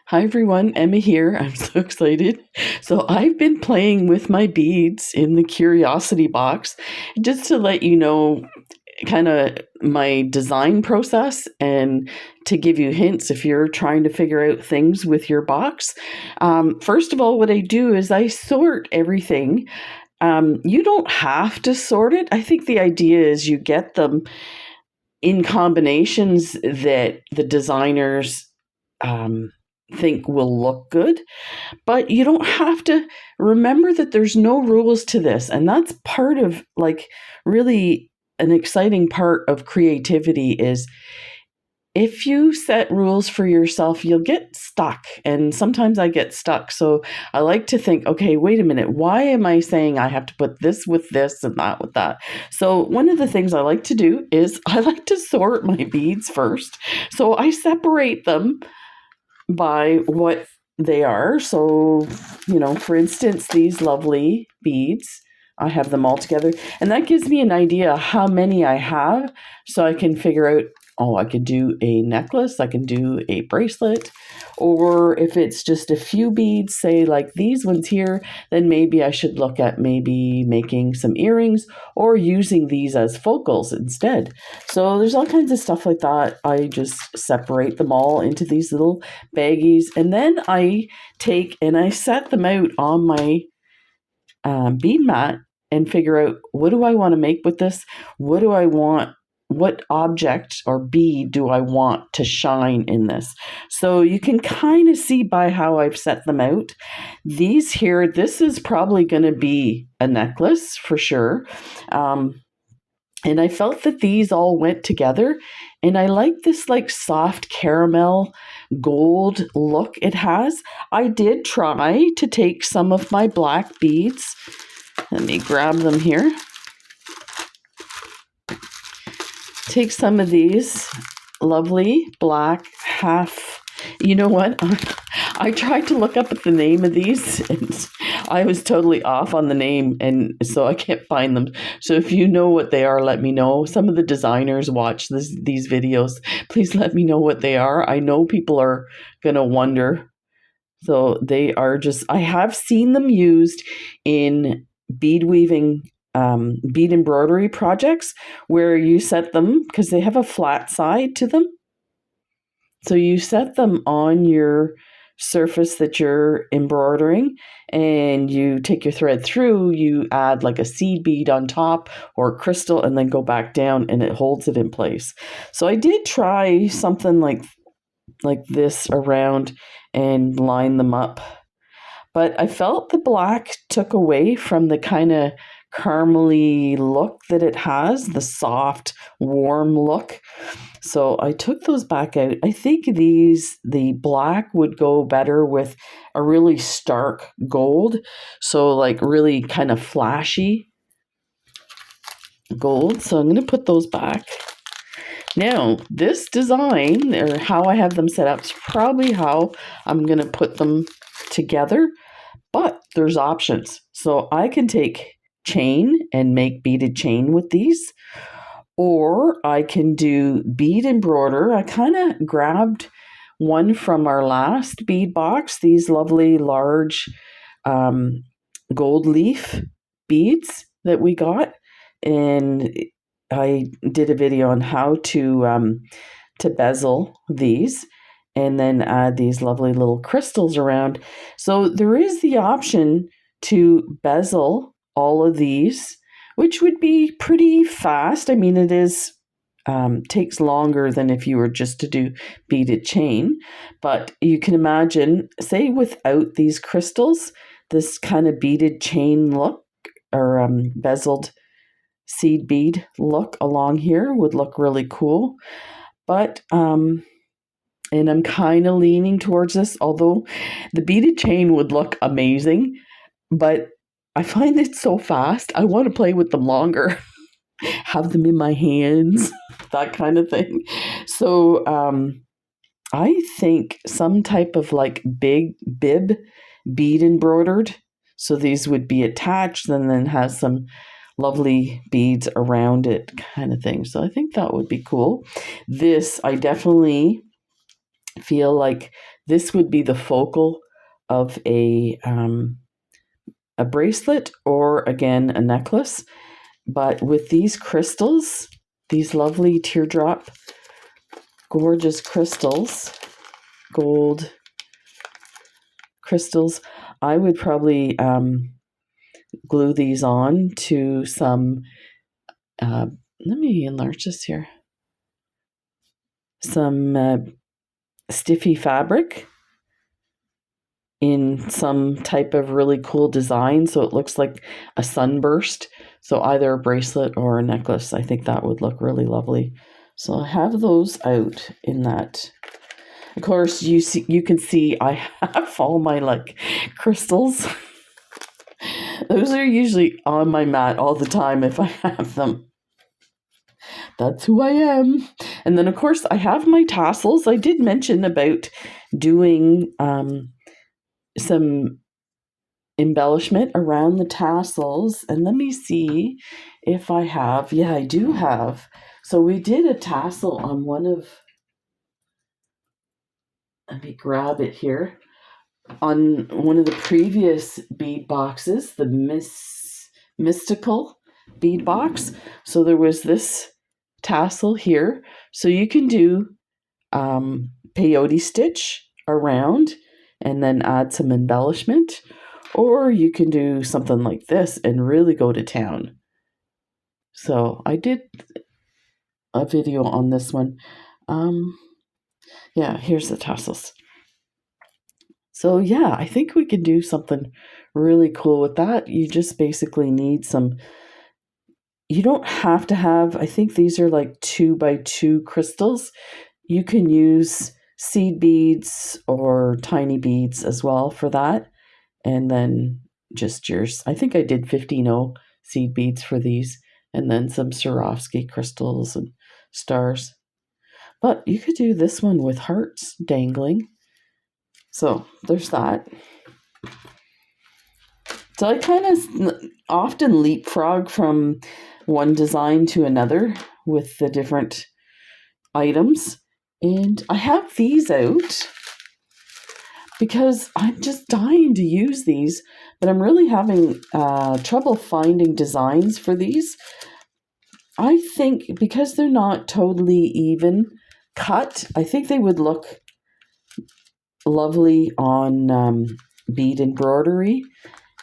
Hi everyone, Emma here. I'm so excited. So I've been playing with my beads in the Curiosity box just to let you know kind of my design process and to give you hints if you're trying to figure out things with your box. First of all, what I do is I sort everything. You don't have to sort it. I think the idea is you get them in combinations that the designers think will look good, but you don't have to. Remember that there's no rules to this, and that's part of like really an exciting part of creativity is if you set rules for yourself, you'll get stuck. And sometimes I get stuck. So I like to think, okay, wait a minute. Why am I saying I have to put this with this and that with that? So one of the things I like to do is I like to sort my beads first. So I separate them by what they are. So, for instance, these lovely beads, I have them all together. And that gives me an idea how many I have so I can figure out, I could do a necklace, I can do a bracelet, or if it's just a few beads, say like these ones here, then maybe I should look at maybe making some earrings or using these as focals instead. So there's all kinds of stuff like that. I just separate them all into these little baggies, and then I take and I set them out on my bead mat and figure out, what do I want to make with this? What object or bead do I want to shine in this? So you can kind of see by how I've set them out. These here, this is probably going to be a necklace for sure. And I felt that these all went together. And I like this like soft caramel gold look it has. I did try to take some of my black beads. Let me grab them here. Take some of these lovely black half. You know what? I tried to look up at the name of these and I was totally off on the name, and so I can't find them. So if you know what they are, let me know. Some of the designers watch these videos. Please let me know what they are. I know people are going to wonder. So they are just, I have seen them used in bead weaving, bead embroidery projects where you set them, because they have a flat side to them. So you set them on your surface that you're embroidering, and you take your thread through, you add like a seed bead on top or a crystal, and then go back down and it holds it in place. So I did try something like this around and line them up. But I felt the black took away from the kind of caramely look that it has, the soft, warm look. So I took those back out. I think the black would go better with a really stark gold. So like really kind of flashy gold. So I'm going to put those back. Now, this design, or how I have them set up, is probably how I'm going to put them together. But there's options. So I can take chain and make beaded chain with these, or I can do bead embroider. I kind of grabbed one from our last bead box, these lovely large gold leaf beads that we got, and I did a video on how to bezel these and then add these lovely little crystals around. So there is the option to bezel all of these, which would be pretty fast. I mean, it is takes longer than if you were just to do beaded chain, but you can imagine, say without these crystals, this kind of beaded chain look or bezeled seed bead look along here would look really cool. But and I'm kind of leaning towards this, although the beaded chain would look amazing, but I find it so fast. I want to play with them longer, have them in my hands, that kind of thing. So I think some type of like big bib bead embroidered. So these would be attached and then has some lovely beads around it kind of thing. So I think that would be cool. This, I definitely feel like this would be the focal of a bracelet or, again, a necklace. But with these crystals, these lovely teardrop, gorgeous crystals, gold crystals, I would probably glue these on to some, let me enlarge this here, some stiffy fabric in some type of really cool design so it looks like a sunburst. So either a bracelet or a necklace. I think that would look really lovely. So I have those out in that. Of course, you can see I have all my like crystals. Those are usually on my mat all the time if I have them. That's who I am. And then, of course, I have my tassels. I did mention about doing some embellishment around the tassels. And let me see if I have. Yeah, I do have. So we did a tassel on one of, let me grab it here, on one of the previous bead boxes, the mystical bead box. So there was this tassel here. So you can do peyote stitch around and then add some embellishment, or you can do something like this and really go to town. So I did a video on this one. Yeah, here's the tassels. So yeah, I think we can do something really cool with that. You just basically need some, you don't have to have, I think these are like 2x2 crystals. You can use seed beads or tiny beads as well for that. And then just yours. I think I did 15-0 seed beads for these. And then some Swarovski crystals and stars. But you could do this one with hearts dangling. So there's that. So I kind of often leapfrog from one design to another with the different items. And I have these out because I'm just dying to use these, but I'm really having trouble finding designs for these. I think because they're not totally even cut, I think they would look lovely on bead embroidery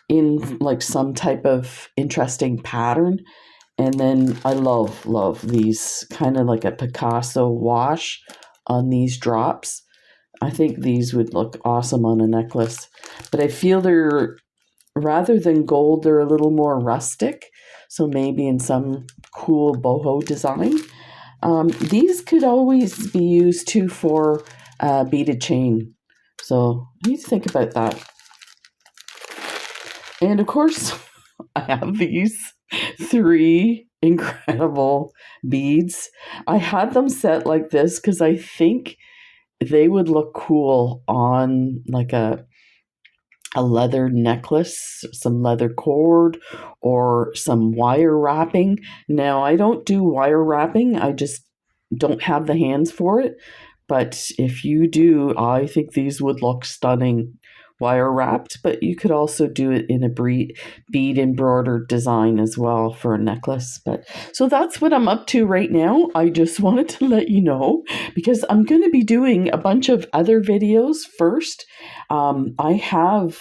in like some type of interesting pattern. And then I love these, kind of like a Picasso wash on these drops. I think these would look awesome on a necklace. But I feel they're, rather than gold, they're a little more rustic. So maybe in some cool boho design. These could always be used too for beaded chain. So I need to think about that. And of course, I have these 3 incredible beads. I had them set like this because I think they would look cool on like a leather necklace, some leather cord, or some wire wrapping. Now, I don't do wire wrapping. I just don't have the hands for it. But if you do, I think these would look stunning wire wrapped. But you could also do it in a bead embroidered design as well for a necklace. But so that's what I'm up to right now. I just wanted to let you know because I'm going to be doing a bunch of other videos first. I have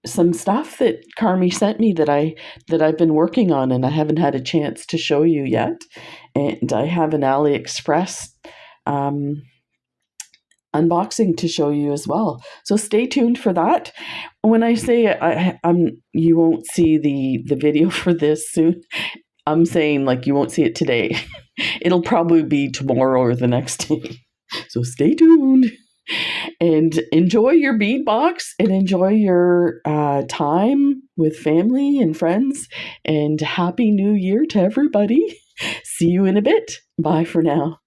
some stuff that Carmi sent me that I've been working on and I haven't had a chance to show you yet. And I have an AliExpress unboxing to show you as well. So stay tuned for that. When I say you won't see the video for this soon, I'm saying like you won't see it today. It'll probably be tomorrow or the next day. So stay tuned. And enjoy your bead box and enjoy your time with family and friends. And Happy New Year to everybody. See you in a bit. Bye for now.